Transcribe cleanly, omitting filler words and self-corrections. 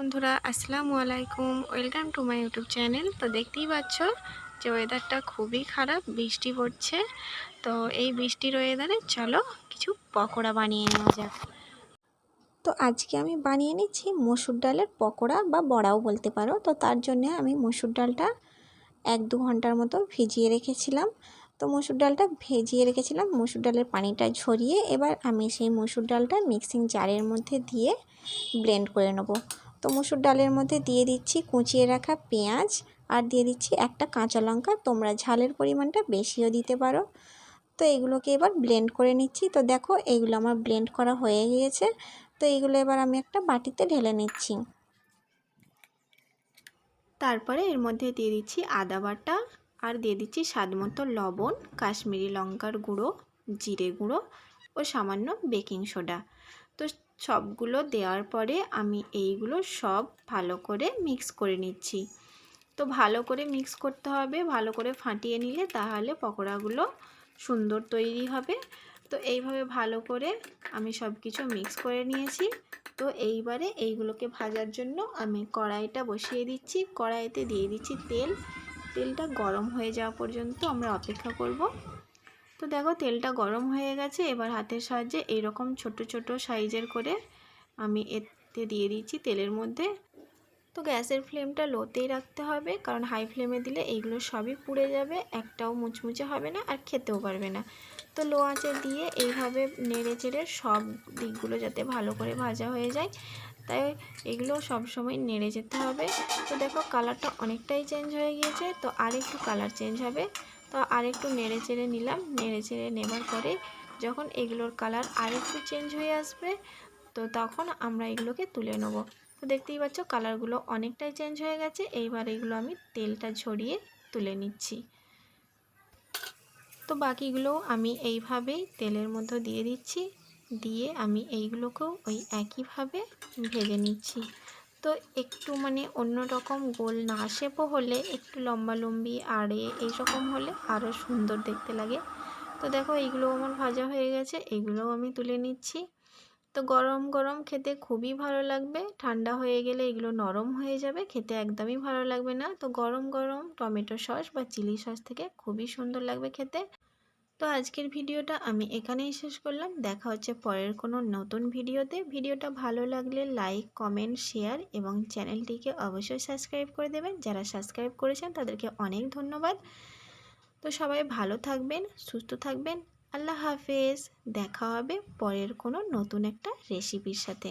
বন্ধুরা আসসালামু আলাইকুম, welcome to my YouTube channel. তো দেখতেই পাচ্ছ যে ওয়েদারটা খুবই খারাপ, বৃষ্টি পড়ছে। তো এই বৃষ্টির ওয়েদারে চলো কিছু পকোড়া বানিয়ে নেওয়া যাক। তো আজকে আমি বানিয়ে নিচ্ছি মসুর ডালের পকোড়া বা বড়াও বলতে পারো। তো তার জন্য আমি মসুর ডালটা 1-2 ঘন্টার মতো ভিজিয়ে রেখেছিলাম। তো মসুর ডালটা ভিজিয়ে রেখেছিলাম, মসুর ডালের পানিটা ঝরিয়ে এবার আমি সেই মসুর ডালটা মিক্সিং জারের মধ্যে দিয়ে ব্লেন্ড করে নেব। তো মসুর ডালের মধ্যে দিয়ে দিচ্ছি কুচিয়ে রাখা পেঁয়াজ আর দিয়ে দিচ্ছি একটা কাঁচা লঙ্কা। তোমরা ঝালের পরিমাণটা বেশিও দিতে পারো। তো এগুলোকে এবার ব্লেন্ড করে নিচ্ছি। তো দেখো এইগুলো আমার ব্লেন্ড করা হয়ে গিয়েছে। তো এইগুলো এবার আমি একটা বাটিতে ঢেলে নিচ্ছি। তারপরে এর মধ্যে দিয়ে দিচ্ছি আদা বাটা আর দিয়ে দিচ্ছি স্বাদমতো লবণ, কাশ্মীরি লঙ্কার গুঁড়ো, জিরে গুঁড়ো ও সামান্য বেকিং সোডা। তো সবগুলো দেওয়ার পরে আমি এইগুলো সব ভালো করে মিক্স করে নিচ্ছি। তো ভালো করে মিক্স করতে হবে, ভালো করে ফাটিয়ে নিলে তাহলে পকোড়াগুলো সুন্দর তৈরি হবে। তো এইভাবে ভালো করে আমি সব কিছু মিক্স করে নিয়েছি। তো এইবারে এইগুলোকে ভাজার জন্য আমি কড়াইটা বসিয়ে দিচ্ছি। কড়াইতে দিয়ে দিচ্ছি তেল। তেলটা গরম হয়ে যাওয়া পর্যন্ত আমরা অপেক্ষা করব। তো দেখো তেলটা গরম হয়ে গেছে। এবার হাতের সাহায্যে এইরকম ছোট ছোট সাইজের করে আমি এতে দিয়ে দিচ্ছি তেলের মধ্যে। তো গ্যাসের ফ্লেমটা লোতেই রাখতে হবে, কারণ হাই ফ্লেমে দিলে এইগুলো সবই পুড়ে যাবে, একটাও মুচমুচে হবে না আর খেতেও পারবে না। তো লো আঁচে দিয়ে এইভাবে নেড়ে চেড়ে সব দিকগুলো যাতে ভালো করে ভাজা হয়ে যায়, তাই এগুলো সবসময় নেড়ে যেতে হবে। তো দেখো কালারটা অনেকটাই চেঞ্জ হয়ে গিয়েছে। তো আর একটু কালার চেঞ্জ হবে। তো আর একটু নেড়ে চেড়ে নিলাম। নেড়ে চেড়ে নেবার পরে যখন এগুলোর কালার আর একটু চেঞ্জ হয়ে আসবে, তো তখন আমরা এগুলোকে তুলে নেব। তো দেখতেই পাচ্ছ কালারগুলো অনেকটাই চেঞ্জ হয়ে গেছে। এইবার এগুলো আমি তেলটা ঝরিয়ে তুলে নিচ্ছি। তো বাকিগুলোও আমি এইভাবেই তেলের মধ্যে দিয়ে দিচ্ছি। দিয়ে আমি এইগুলোকেও ওই একইভাবে ভেজে নিচ্ছি। তো একটু মানে অন্যরকম গোল না শেপও হলে, একটু লম্বালম্বি আড়ে এইরকম হলে আরও সুন্দর দেখতে লাগে। তো দেখো এইগুলো আমার ভাজা হয়ে গেছে, এইগুলোও আমি তুলে নিচ্ছি। তো গরম গরম খেতে খুবই ভালো লাগবে, ঠান্ডা হয়ে গেলে এগুলো নরম হয়ে যাবে, খেতে একদমই ভালো লাগবে না। তো গরম গরম টমেটো সস বা চিলি সস থেকে খুবই সুন্দর লাগবে খেতে। তো আজকের ভিডিওটা আমি এখানেই শেষ করলাম। দেখা হচ্ছে পরের কোনো নতুন ভিডিওতে। ভিডিওটা ভালো লাগলে লাইক, কমেন্ট, শেয়ার এবং চ্যানেলটিকে অবশ্যই সাবস্ক্রাইব করে দেবেন। যারা সাবস্ক্রাইব করেছেন তাদেরকে অনেক ধন্যবাদ। তো সবাই ভালো থাকবেন, সুস্থ থাকবেন। আল্লাহ হাফেজ। দেখা হবে পরের কোনো নতুন একটা রেসিপির সাথে।